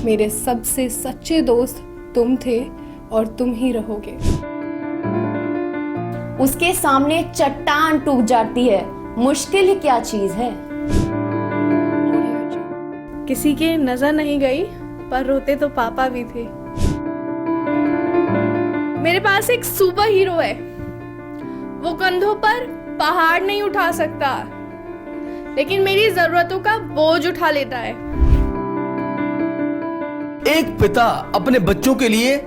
मेरे सबसे सच्चे दोस्त तुम थे और तुम ही रहोगे। उसके सामने चट्टान टूट जाती है, मुश्किल ही क्या चीज है। किसी के नजर नहीं गई पर रोते तो पापा भी थे। मेरे पास एक सुपर हीरो है, वो कंधों पर पहाड़ नहीं उठा सकता लेकिन मेरी जरूरतों का बोझ उठा लेता है। एक पिता अपने बच्चों के लिए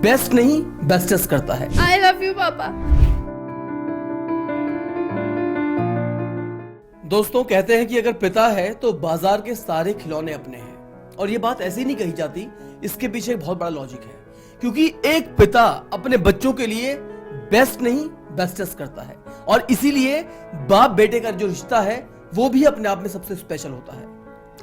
बेस्ट नहीं बेस्टेस्ट करता है। आई लव यू पापा। दोस्तों, कहते हैं कि अगर पिता है तो बाजार के सारे खिलौने अपने हैं, और ये बात ऐसे ही नहीं कही जाती, इसके पीछे एक बहुत बड़ा लॉजिक है। क्योंकि एक पिता अपने बच्चों के लिए बेस्ट नहीं बेस्टेस्ट करता है, और इसीलिए बाप बेटे का जो रिश्ता है वो भी अपने आप में सबसे स्पेशल होता है।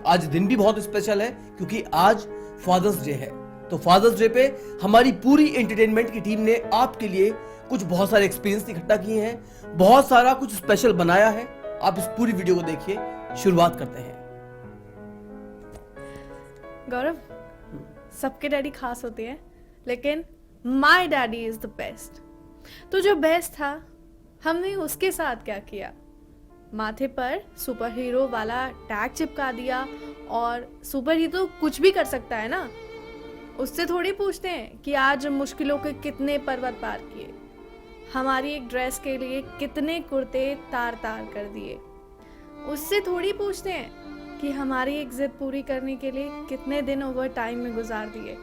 आज दिन भी बहुत स्पेशल है क्योंकि आज फादर्स डे है। तो फादर्स डे पे हमारी पूरी एंटरटेनमेंट की टीम ने आपके लिए कुछ बहुत सारे एक्सपीरियंस इकट्ठा किए हैं, बहुत सारा कुछ स्पेशल बनाया है। आप इस पूरी वीडियो को देखिए। शुरुआत करते हैं। गौरव, सबके डैडी खास होते हैं लेकिन my daddy is the best. तो जो बेस्ट था हमने उसके साथ क्या किया, माथे पर सुपर हीरो वाला टैग चिपका दिया। और सुपर हीरो कुछ भी कर सकता है ना, उससे थोड़ी पूछते हैं कि आज मुश्किलों के कितने पर्वत पार किए, हमारी एक ड्रेस के लिए कितने कुर्ते तार तार कर दिए। उससे थोड़ी पूछते हैं कि हमारी एक जिद पूरी करने के लिए कितने दिन ओवर टाइम में गुजार दिए,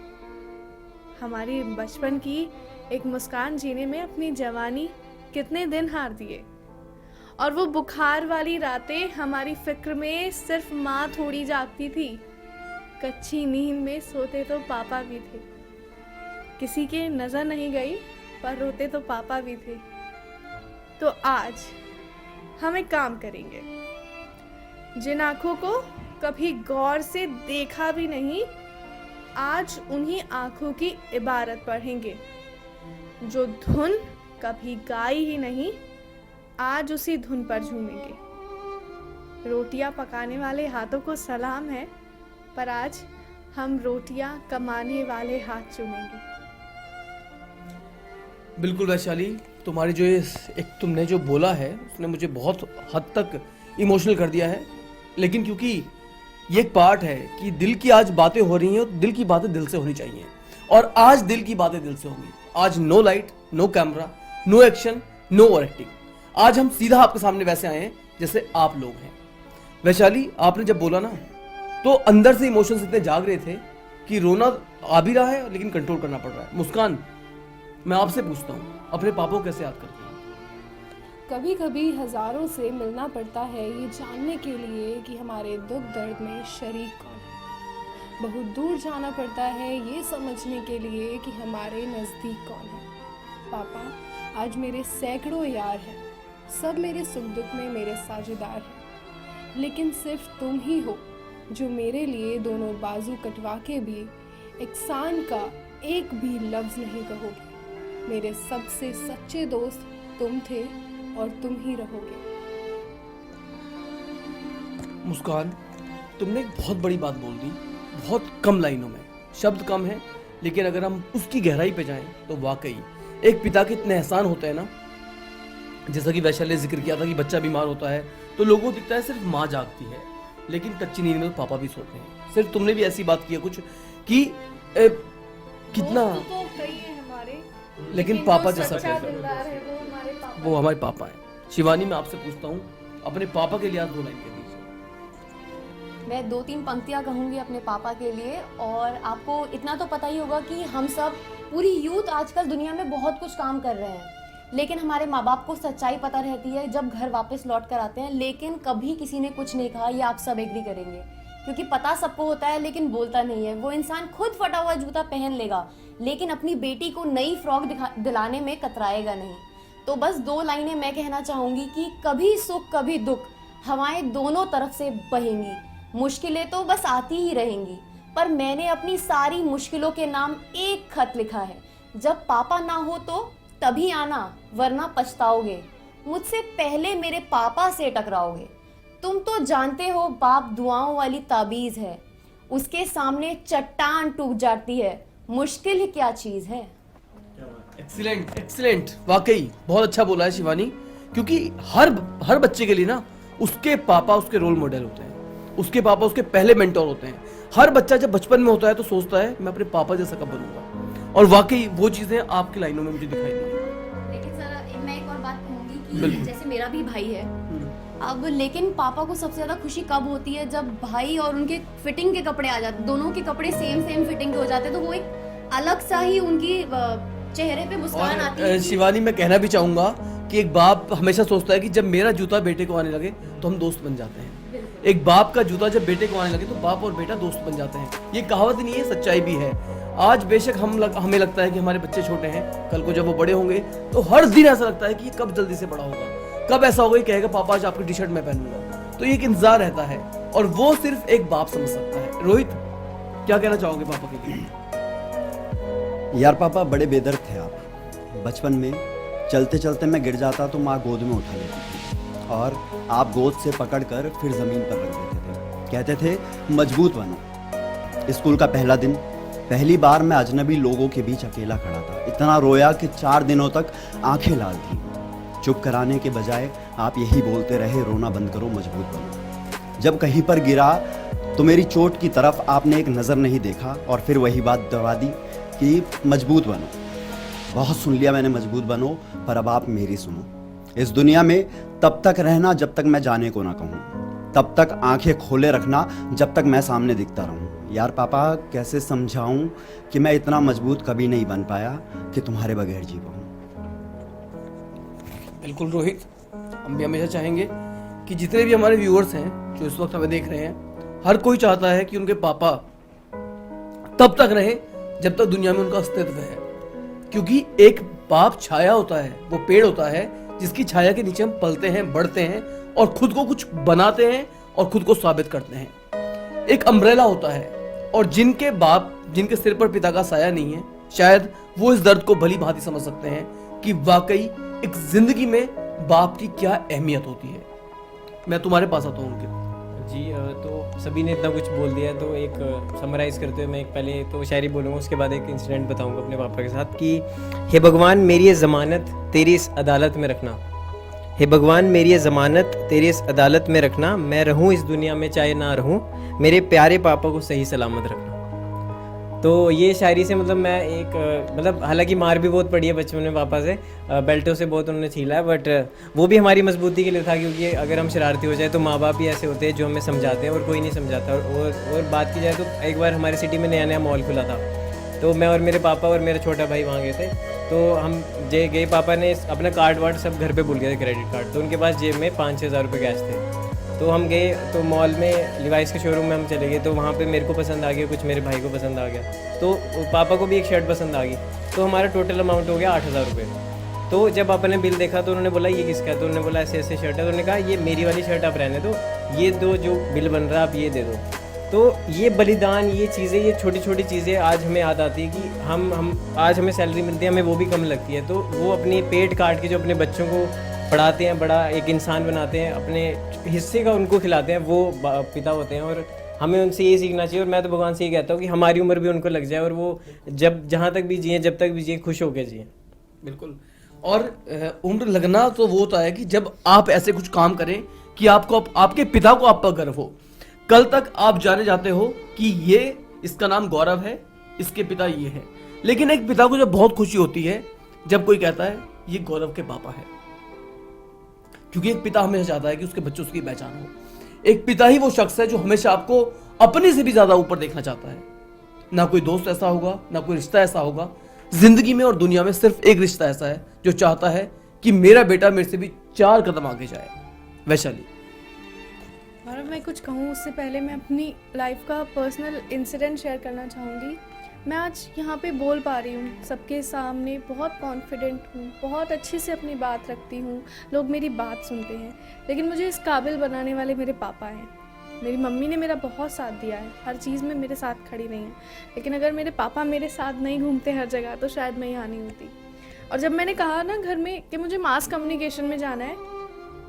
हमारी बचपन की एक मुस्कान जीने में अपनी जवानी कितने दिन हार दिए। और वो बुखार वाली रातें हमारी फिक्र में सिर्फ माँ थोड़ी जागती थी, कच्ची नींद में सोते तो पापा भी थे। किसी के नजर नहीं गई पर रोते तो पापा भी थे। तो आज हम एक काम करेंगे, जिन आंखों को कभी गौर से देखा भी नहीं, आज उन्हीं आंखों की इबारत पढ़ेंगे। जो धुन कभी गाई ही नहीं, आज उसी धुन पर झूमेंगे। रोटियां पकाने वाले हाथों को सलाम है, पर आज हम रोटियां कमाने वाले हाथ चूमेंगे। बिल्कुल वैशाली, तुम्हारी जो तुमने जो बोला है उसने मुझे बहुत हद तक इमोशनल कर दिया है। लेकिन क्योंकि ये एक पार्ट है कि दिल की आज बातें हो रही हैं, तो दिल की बातें दिल से होनी चाहिए, और आज दिल की बातें दिल से होंगी। आज no light, no camera, no action, no over acting. आज हम सीधा आपके सामने वैसे आए हैं जैसे आप लोग हैं। वैशाली, आपने जब बोला ना तो अंदर से इमोशंस इतने जाग रहे थे कि रोना आ भी रहा है लेकिन कंट्रोल करना पड़ रहा है। मुस्कान, मैं आपसे पूछता हूँ, अपने पापा को कैसे याद करते हैं? कभी कभी हजारों से मिलना पड़ता है ये जानने के लिए कि हमारे दुख दर्द में शरीक कौन है। बहुत दूर जाना पड़ता है ये समझने के लिए कि हमारे नज़दीक कौन है। पापा, आज मेरे सैकड़ों यार हैं, सब मेरे सुख दुख में मेरे साझेदार हैं, लेकिन सिर्फ तुम ही हो जो मेरे लिए दोनों बाजू कटवा के भी एहसान का एक भी लफ्ज़ नहीं कहोगे। मेरे सबसे सच्चे दोस्त तुम थे और तुम ही रहोगे। मुस्कान, तुमने एक बहुत बड़ी बात बोल दी, बहुत कम लाइनों में। शब्द कम है लेकिन अगर हम उसकी गहराई पे जाएं तो वाकई एक पिता के इतने एहसान होते हैं ना। जैसा कि वैशाली ने जिक्र किया था कि बच्चा बीमार होता है तो लोगों को दिखता है सिर्फ माँ जागती है, लेकिन कच्ची नींद में तो पापा भी सोते हैं। सिर्फ तुमने भी ऐसी बात की है कुछ कि कितना तो कई है हमारे, लेकिन पापा जैसा सच्चा कैसे? दिलदार है वो हमारे पापा। वो हमारे पापा हैं। शिवानी, मैं आपसे पूछता हूँ, अपने पापा के लिए आज 2 लाइन कह दीजिए। मैं 2-3 पंक्तियां कहूंगी अपने पापा के लिए। और आपको इतना तो पता ही होगा कि हम सब पूरी यूथ आजकल दुनिया में बहुत कुछ काम कर रहे हैं, लेकिन हमारे माँ बाप को सच्चाई पता रहती है जब घर वापस लौट कर आते हैं, लेकिन कभी किसी ने कुछ नहीं कहा। ये आप सब एग्री करेंगे, क्योंकि पता सबको होता है लेकिन बोलता नहीं है। वो इंसान खुद फटा हुआ जूता पहन लेगा लेकिन अपनी बेटी को नई फ्रॉक दिलाने में कतराएगा नहीं। तो बस 2 लाइनें मैं कहना चाहूँगी कि कभी सुख कभी दुख, हवाएं दोनों तरफ से बहेंगी। मुश्किलें तो बस आती ही रहेंगी, पर मैंने अपनी सारी मुश्किलों के नाम एक खत लिखा है। जब पापा ना हो तो तभी आना, वरना पछताओगे। मुझसे पहले मेरे पापा से टकराओगे। तुम तो जानते हो बाप दुआओं वाली ताबीज़ है, उसके सामने चट्टान टूट जाती है। मुश्किल ही क्या चीज है। एक्सीलेंट एक्सीलेंट, वाकई बहुत अच्छा बोला है शिवानी, क्योंकि हर बच्चे के लिए ना उसके पापा उसके रोल मॉडल होते हैं, उसके पापा उसके पहले मेंटोर होते हैं। हर बच्चा जब बचपन में होता है तो सोचता है मैं अपने पापा जैसा कब बनूंगा, और वाकई वो चीजें आपकी लाइनों में मुझे दिखाई दी। लेकिन सर मैं एक और बात कहूंगी कि बिल्कुल। जैसे मेरा भी भाई है अब, लेकिन पापा को सबसे ज्यादा खुशी कब होती है जब भाई और उनके फिटिंग के कपड़े आ जाते, दोनों के कपड़े सेम फिटिंग के हो जाते हैं, तो वो एक अलग सा ही उनकी चेहरे पे मुस्कान आती है। शिवानी मैं कहना भी चाहूंगा कि एक बाप हमेशा सोचता है कि जब मेरा जूता बेटे को आने लगे तो हम दोस्त बन जाते हैं। एक बाप का जूता जब बेटे को आने लगे तो बाप और बेटा दोस्त बन जाते हैं। ये कहावत नहीं है, सच्चाई भी है। आज बेशक हमें लगता है कि हमारे बच्चे छोटे हैं, कल को जब वो बड़े होंगे तो हर दिन ऐसा लगता है कि ये कब जल्दी से बड़ा होगा, कब ऐसा होगा कि कहेगा पापा आज आपकी टी शर्ट मैं पहनूंगा। तो ये एक इंतजार रहता है और वो सिर्फ एक बाप समझ सकता है। रोहित, क्या कहना चाहोगे पापा के लिए? यार पापा बड़े बेदर्द थे आप। बचपन में चलते चलते मैं गिर जाता तो माँ गोद में उठा लेती थी और आप गोद से पकड़कर फिर ज़मीन पर रख देते थे। कहते थे मजबूत बनो। स्कूल का पहला दिन, पहली बार मैं अजनबी लोगों के बीच अकेला खड़ा था। इतना रोया कि 4 दिनों तक आंखें लाल थी। चुप कराने के बजाय आप यही बोलते रहे, रोना बंद करो, मजबूत बनो। जब कहीं पर गिरा तो मेरी चोट की तरफ आपने एक नज़र नहीं देखा और फिर वही बात दोहरा दी कि मजबूत बनो। बहुत सुन लिया मैंने मजबूत बनो, पर अब आप मेरी सुनो। इस दुनिया में तब तक रहना जब तक मैं जाने को ना कहूँ, तब तक आंखें खोले रखना जब तक मैं सामने दिखता रहूँ। यार पापा कैसे समझाऊँ कि मैं इतना मजबूत कभी नहीं बन पाया कि तुम्हारे बगैर जी पाऊँ। बिल्कुल रोहित, हम भी हमेशा चाहेंगे कि जितने भी हमारे व्यूअर्स हैं जो इस वक्त हमें देख रहे हैं, हर कोई चाहता है कि उनके पापा तब तक रहे जब तक दुनिया में उनका अस्तित्व है। क्योंकि एक बाप छाया होता है, वो पेड़ होता है जिसकी छाया के नीचे हम पलते हैं, बढ़ते हैं और खुद को कुछ बनाते हैं और खुद को साबित करते हैं। एक अम्ब्रेला होता है, और जिनके बाप, जिनके सिर पर पिता का साया नहीं है, शायद वो इस दर्द को भली भांति समझ सकते हैं कि वाकई एक जिंदगी में बाप की क्या अहमियत होती है। मैं तुम्हारे पास आता हूँ उनके। जी तो सभी ने इतना कुछ बोल दिया है, तो एक समराइज़ करते हुए मैं एक पहले तो शायरी बोलूँगा, उसके बाद एक इंसिडेंट बताऊँगा अपने पापा के साथ कि हे भगवान मेरी ये ज़मानत तेरी इस अदालत में रखना, हे भगवान मेरी ये ज़मानत तेरी इस अदालत में रखना, मैं रहूँ इस दुनिया में चाहे ना रहूँ, मेरे प्यारे पापा को सही सलामत रखना। तो ये शायरी से मतलब मैं एक मतलब हालांकि मार भी बहुत पड़ी है बचपन में पापा से, बेल्टों से बहुत उन्होंने छीला है, बट वो भी हमारी मजबूती के लिए था, क्योंकि अगर हम शरारती हो जाए तो माँ बाप ही ऐसे होते हैं जो हमें समझाते हैं और कोई नहीं समझाता। और बात की जाए तो एक बार हमारे सिटी में नया मॉल खुला था, तो मैं और मेरे पापा और मेरा छोटा भाई वहाँ गए थे। तो हम गए, पापा ने अपना कार्ड वार्ड सब घर पे भूल गए थे, क्रेडिट कार्ड, तो उनके पास जेब में 5-6 हज़ार रुपये कैश थे। तो हम गए तो मॉल में लिवाइस के शोरूम में हम चले गए, तो वहाँ पे मेरे को पसंद आ गया, कुछ मेरे भाई को पसंद आ गया, तो पापा को भी एक शर्ट पसंद आ गई, तो हमारा टोटल अमाउंट हो गया 8,000 रुपये। तो जब पापा ने बिल देखा तो उन्होंने बोला ये किसका है, तो उन्होंने बोला ऐसे ऐसे शर्ट है, तो उन्होंने कहा ये मेरी वाली शर्ट आप रहने दो, ये दो जो बिल बन रहा है आप ये दे दो। तो ये बलिदान, ये चीज़ें, ये छोटी छोटी चीज़ें आज हमें याद आती है कि हम आज हमें सैलरी मिलती है, हमें वो भी कम लगती है, तो वो अपने पेट काट के जो अपने बच्चों को पढ़ाते हैं, बड़ा एक इंसान बनाते हैं, अपने हिस्से का उनको खिलाते हैं, वो पिता होते हैं। और हमें उनसे यही सीखना चाहिए, और मैं तो भगवान से ये कहता हूँ कि हमारी उम्र भी उनको लग जाए और वो जब जहाँ तक भी जिए, जब तक भी जिए, खुश होकर जिए। बिल्कुल। और उम्र लगना तो वो होता है कि जब आप ऐसे कुछ काम करें कि आपको, आपके पिता को आप पर गर्व हो। कल तक आप जाने जाते हो कि ये इसका नाम गौरव है, इसके पिता ये है, लेकिन एक पिता को जब बहुत खुशी होती है जब कोई कहता है ये गौरव के पापा है, क्योंकि एक पिता हमेशा चाहता है कि उसके बच्चे उसकी पहचान हो। एक पिता ही वो शख्स है जो हमेशा आपको अपने से भी ज्यादा ऊपर देखना चाहता है। ना कोई दोस्त ऐसा होगा, ना कोई रिश्ता ऐसा होगा जिंदगी में और दुनिया में, सिर्फ एक रिश्ता ऐसा है जो चाहता है कि मेरा बेटा मेरे से भी 4 कदम आगे जाए। वैशाली, और मैं कुछ कहूँ उससे पहले मैं अपनी लाइफ का पर्सनल इंसिडेंट शेयर करना चाहूँगी। मैं आज यहाँ पे बोल पा रही हूँ सबके सामने, बहुत कॉन्फिडेंट हूँ, बहुत अच्छे से अपनी बात रखती हूँ, लोग मेरी बात सुनते हैं, लेकिन मुझे इस काबिल बनाने वाले मेरे पापा हैं। मेरी मम्मी ने मेरा बहुत साथ दिया है, हर चीज़ में मेरे साथ खड़ी नहीं है, लेकिन अगर मेरे पापा मेरे साथ नहीं घूमते हर जगह तो शायद मैं यहाँ नहीं होती। और जब मैंने कहा ना घर में कि मुझे मास कम्युनिकेशन में जाना है,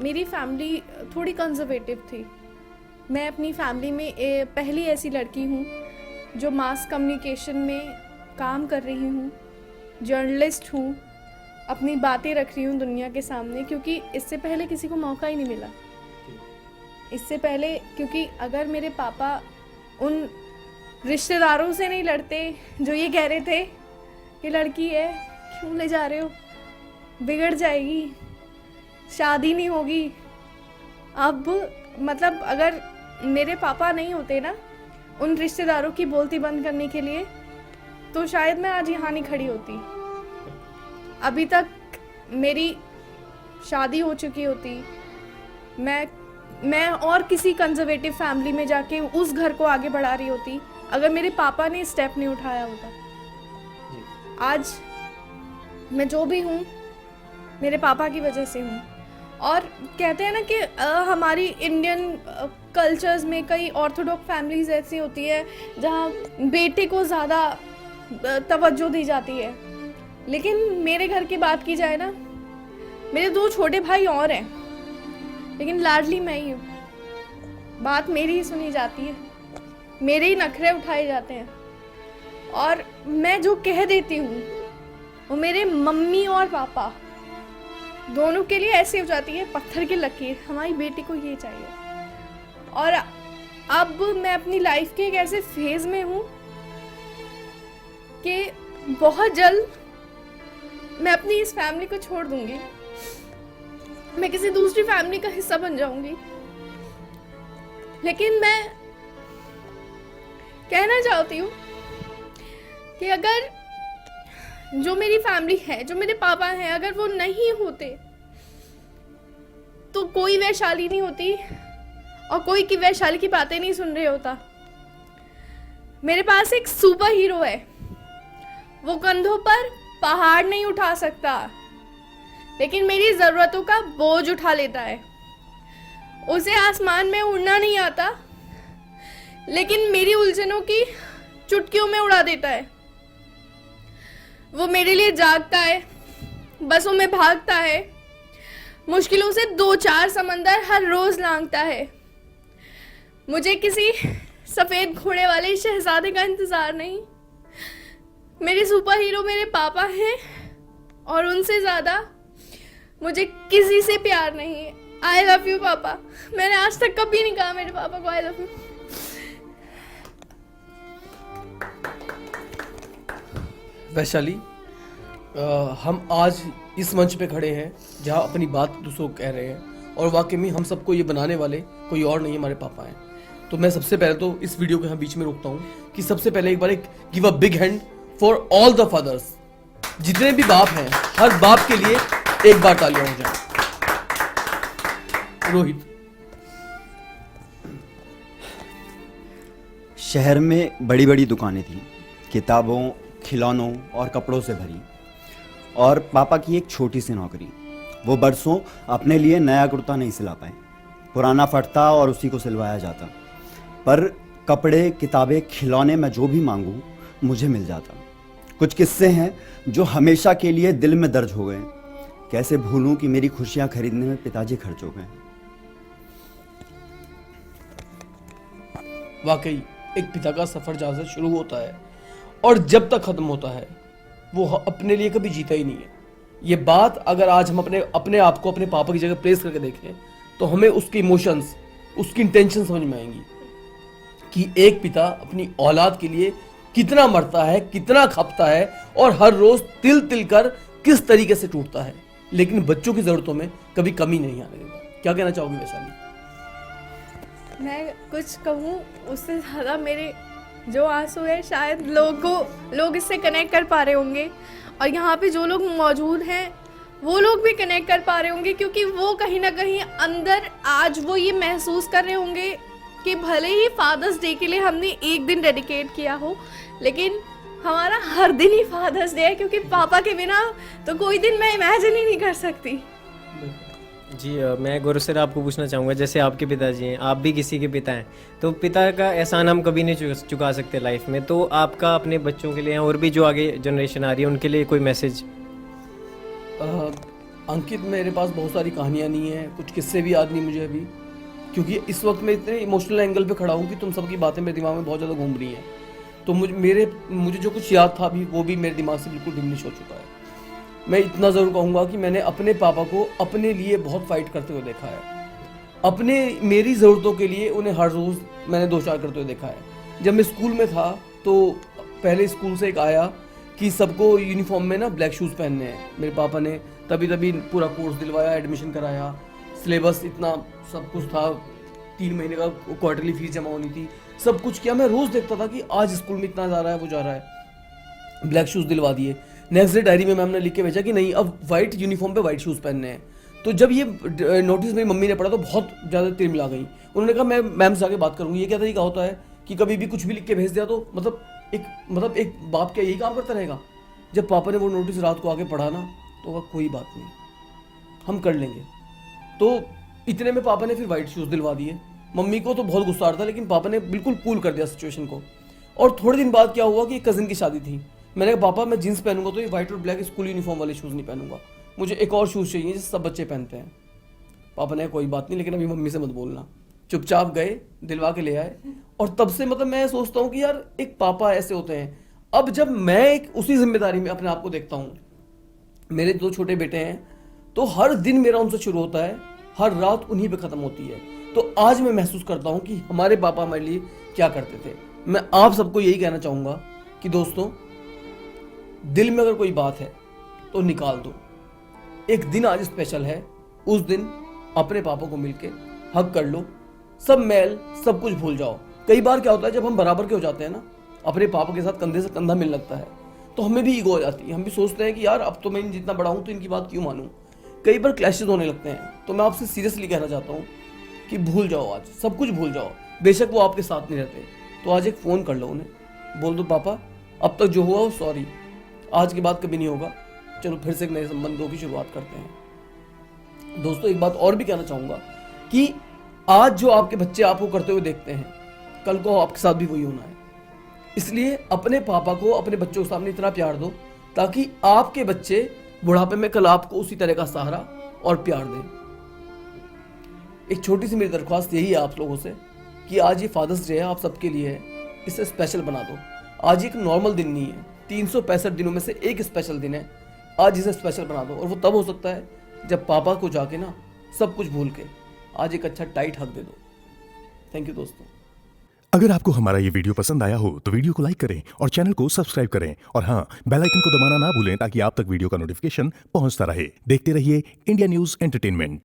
मेरी फैमिली थोड़ी कंजर्वेटिव थी, मैं अपनी फैमिली में पहली ऐसी लड़की हूँ जो मास कम्युनिकेशन में काम कर रही हूँ, जर्नलिस्ट हूँ, अपनी बातें रख रही हूँ दुनिया के सामने, क्योंकि इससे पहले किसी को मौका ही नहीं मिला। इससे पहले क्योंकि अगर मेरे पापा उन रिश्तेदारों से नहीं लड़ते जो ये कह रहे थे कि लड़की है क्यों ले जा रहे हो, बिगड़ जाएगी, शादी नहीं होगी। अब मतलब अगर मेरे पापा नहीं होते ना उन रिश्तेदारों की बोलती बंद करने के लिए, तो शायद मैं आज यहाँ नहीं खड़ी होती। अभी तक मेरी शादी हो चुकी होती, मैं और किसी कंजर्वेटिव फैमिली में जाके उस घर को आगे बढ़ा रही होती, अगर मेरे पापा ने स्टेप नहीं उठाया होता। आज मैं जो भी हूँ मेरे पापा की वजह से हूँ। और कहते हैं ना कि हमारी इंडियन कल्चर्स में कई ऑर्थोडॉक्स फैमिलीज ऐसी होती है जहाँ बेटे को ज़्यादा तवज्जो दी जाती है, लेकिन मेरे घर की बात की जाए ना, मेरे 2 छोटे भाई और हैं, लेकिन लाडली मैं ही हूँ। बात मेरी ही सुनी जाती है, मेरे ही नखरे उठाए जाते हैं, और मैं जो कह देती हूँ वो मेरे मम्मी और पापा दोनों के लिए ऐसी हो जाती है पत्थर की लकीर, हमारी बेटी को ये चाहिए। और अब मैं अपनी लाइफ के एक ऐसे फेज में हूँ कि बहुत जल्द मैं अपनी इस फैमिली को छोड़ दूंगी, मैं किसी दूसरी फैमिली का हिस्सा बन जाऊंगी। लेकिन मैं कहना चाहती हूँ कि अगर जो मेरी फैमिली है, जो मेरे पापा हैं, अगर वो नहीं होते तो कोई वैशाली नहीं होती और कोई की वैशाली की बातें नहीं सुन रहे होता। मेरे पास एक सुपर हीरो है, वो कंधों पर पहाड़ नहीं उठा सकता, लेकिन मेरी ज़रूरतों का बोझ उठा लेता है। उसे आसमान में उड़ना नहीं आता, लेकिन मेरी उलझनों की चुटकियों में उड़ा देता है। वो मेरे लिए जागता है, बसों में भागता है, मुश्किलों से 2-4 समंदर हर रोज लांघता है। मुझे किसी सफेद घोड़े वाले शहजादे का इंतजार नहीं, मेरे सुपर हीरो मेरे पापा हैं, और उनसे ज्यादा मुझे किसी से प्यार नहीं है। आई लव यू पापा। मैंने आज तक कभी नहीं कहा मेरे पापा को आई लव यू। वैशाली, हम आज इस मंच पे खड़े हैं जहाँ अपनी बात दूसरों को कह रहे हैं, और वाकई में हम सबको ये बनाने वाले कोई और नहीं, हमारे पापा हैं। तो मैं सबसे पहले तो इस वीडियो को यहाँ बीच में रोकता हूँ कि सबसे पहले एक बार एक give a big hand for all the fathers. जितने भी बाप हैं, हर बाप के लिए एक बार तालियां हो जाए। रोहित। शहर में बड़ी बड़ी दुकानें थी, किताबों, खिलौनों और कपड़ों से भरी, और पापा की एक छोटी सी नौकरी। वो बरसों अपने लिए नया कुर्ता नहीं सिला पाए, पुराना फटता और उसी को सिलवाया जाता। पर कपड़े, किताबें, खिलौने मैं जो भी मांगूं मुझे मिल जाता। कुछ किस्से हैं जो हमेशा के लिए दिल में दर्ज हो गए। कैसे भूलूं कि मेरी खुशियां खरीदने में पिताजी खर्च हो गए। वाकई एक पिता का सफर जहाँ से शुरू होता है और जब तक खत्म होता है, वो अपने लिए कभी जीता ही नहीं है। ये बात अगर आज हम अपने आप को अपने पापा की जगह प्लेस करके देखें तो हमें उसके इमोशंस, उसकी इंटेंशन समझ में आएंगी कि एक पिता अपनी औलाद के लिए कितना मरता है, कितना खपता है, और हर रोज तिल तिल कर किस तरीके से टूटता है, लेकिन बच्चों की जरूरतों में कभी कमी नहीं आने देगा। क्या कहना चाहोगे वैशाली? मैं कुछ कहूँ उससे ज़्यादा मेरे जो आंसू है, शायद लोग इससे कनेक्ट कर पा रहे होंगे, और यहाँ पे जो लोग मौजूद हैं वो लोग भी कनेक्ट कर पा रहे होंगे, क्योंकि वो कहीं ना कहीं अंदर आज वो ये महसूस कर रहे होंगे कि भले ही फादर्स डे के लिए हमने एक दिन डेडिकेट किया हो, लेकिन हमारा हर दिन ही फादर्स डे है, क्योंकि पापा के बिना तो कोई दिन मैं इमेजिन ही नहीं कर सकती। जी मैं गौरव सर आपको पूछना चाहूँगा, जैसे आपके पिताजी हैं, आप भी किसी के पिता हैं, तो पिता का एहसान हम कभी नहीं चुका सकते लाइफ में, तो आपका अपने बच्चों के लिए और भी जो आगे जनरेशन आ रही है उनके लिए कोई मैसेज? अंकित, मेरे पास बहुत सारी कहानियाँ नहीं हैं, कुछ किस्से भी याद नहीं मुझे अभी, क्योंकि इस वक्त मैं इतने इमोशनल एंगल पे खड़ा हूँ कि तुम सबकी बातें मेरे दिमाग में बहुत ज़्यादा घूम रही हैं। तो मुझे जो कुछ याद था अभी वो भी मेरे दिमाग से बिल्कुल डिमिनिश हो चुका है। मैं इतना ज़रूर कहूँगा कि मैंने अपने पापा को अपने लिए बहुत फाइट करते हुए देखा है। मेरी ज़रूरतों के लिए उन्हें हर रोज़ मैंने 2-4 करते हुए देखा है। जब मैं स्कूल में था तो पहले स्कूल से एक आया कि सबको यूनिफॉर्म में ना ब्लैक शूज़ पहनने हैं। मेरे पापा ने तभी पूरा कोर्स दिलवाया, एडमिशन कराया, सिलेबस इतना सब कुछ था, 3 महीने का क्वार्टरली फीस जमा होनी थी, सब कुछ किया। मैं रोज़ देखता था कि आज स्कूल में इतना जा रहा है, वो जा रहा है, ब्लैक शूज़ दिलवा दिए। नेक्स्ट डे डायरी में मैम ने लिख के भेजा कि नहीं अब वाइट यूनिफॉर्म पे वाइट शूज़ पहनने हैं। तो जब ये नोटिस मेरी मम्मी ने पढ़ा तो बहुत ज़्यादा तिलमिला गई। उन्होंने कहा मैं मैम से आके बात करूँगी, ये क्या तरीका होता है कि कभी भी कुछ भी लिख के भेज दिया तो मतलब एक बाप क्या यही काम करता रहेगा। जब पापा ने वो नोटिस रात को आके पढ़ा ना तो वह कोई बात नहीं, हम कर लेंगे। तो इतने में पापा ने फिर वाइट शूज़ दिलवा दिए। मम्मी को तो बहुत गुस्सा आ रहा था लेकिन पापा ने बिल्कुल कूल कर दिया सिचुएशन को। और थोड़े दिन बाद क्या हुआ कि कज़न की शादी थी। मैंने कहा पापा मैं जीन्स पहनूंगा तो ये वाइट और ब्लैक स्कूल यूनिफॉर्म वाले शूज़ नहीं पहनूंगा, मुझे एक और शूज़ चाहिए जिसे सब बच्चे पहनते हैं। पापा ने कोई बात नहीं लेकिन अभी मम्मी से मत बोलना। चुपचाप गए, दिलवा के ले आए। और तब से मतलब मैं सोचता हूँ कि यार एक पापा ऐसे होते हैं। अब जब मैं एक उसी जिम्मेदारी में अपने आप को देखता हूँ, मेरे 2 छोटे बेटे हैं तो हर दिन मेरा उनसे शुरू होता है, हर रात उन्हीं पे ख़त्म होती है। तो आज मैं महसूस करता हूँ कि हमारे पापा हमारे लिए क्या करते थे। मैं आप सबको यही कहना चाहूँगा कि दोस्तों दिल में अगर कोई बात है तो निकाल दो। एक दिन आज स्पेशल है, उस दिन अपने पापा को मिलके हग कर लो, सब मैल सब कुछ भूल जाओ। कई बार क्या होता है जब हम बराबर के हो जाते हैं ना, अपने पापा के साथ कंधे से कंधा मिल लगता है तो हमें भी ईगो हो जाती है। हम भी सोचते हैं कि यार अब तो मैं जितना बड़ा हूँ तो इनकी बात क्यों मानूं। कई बार क्लैशेस होने लगते हैं। तो मैं आपसे सीरियसली कहना चाहता हूँ कि भूल जाओ, आज सब कुछ भूल जाओ। बेशक वो आपके साथ नहीं रहते तो आज एक फ़ोन कर लो उन्हें, बोल दो पापा अब तक जो हुआ वो सॉरी, आज के बाद कभी नहीं होगा, चलो फिर से एक नए संबंधों की शुरुआत करते हैं। दोस्तों एक बात और भी कहना चाहूँगा कि आज जो आपके बच्चे आपको करते हुए देखते हैं कल को आपके साथ भी वही होना है। इसलिए अपने पापा को अपने बच्चों के सामने इतना प्यार दो ताकि आपके बच्चे बुढ़ापे में कल आपको उसी तरह का सहारा और प्यार दें। एक छोटी सी मेरी दरख्वास्त यही है आप लोगों से कि आज ये फादर्स डे है, आप सबके लिए है, इसे स्पेशल बना दो। आज एक नॉर्मल दिन नहीं है, 365 दिनों में से एक स्पेशल दिन है। आज इसे स्पेशल बना दो और वो तब हो सकता है जब पापा को जाके ना सब कुछ भूल के आज एक अच्छा टाइट हक दे दो। थैंक यू दोस्तों। अगर आपको हमारा ये वीडियो पसंद आया हो तो वीडियो को लाइक करें और चैनल को सब्सक्राइब करें और हाँ, बेल आइकन को दबाना ना भूलें ताकि आप तक वीडियो का नोटिफिकेशन पहुंचता रहे। देखते रहिए इंडिया न्यूज़ एंटरटेनमेंट।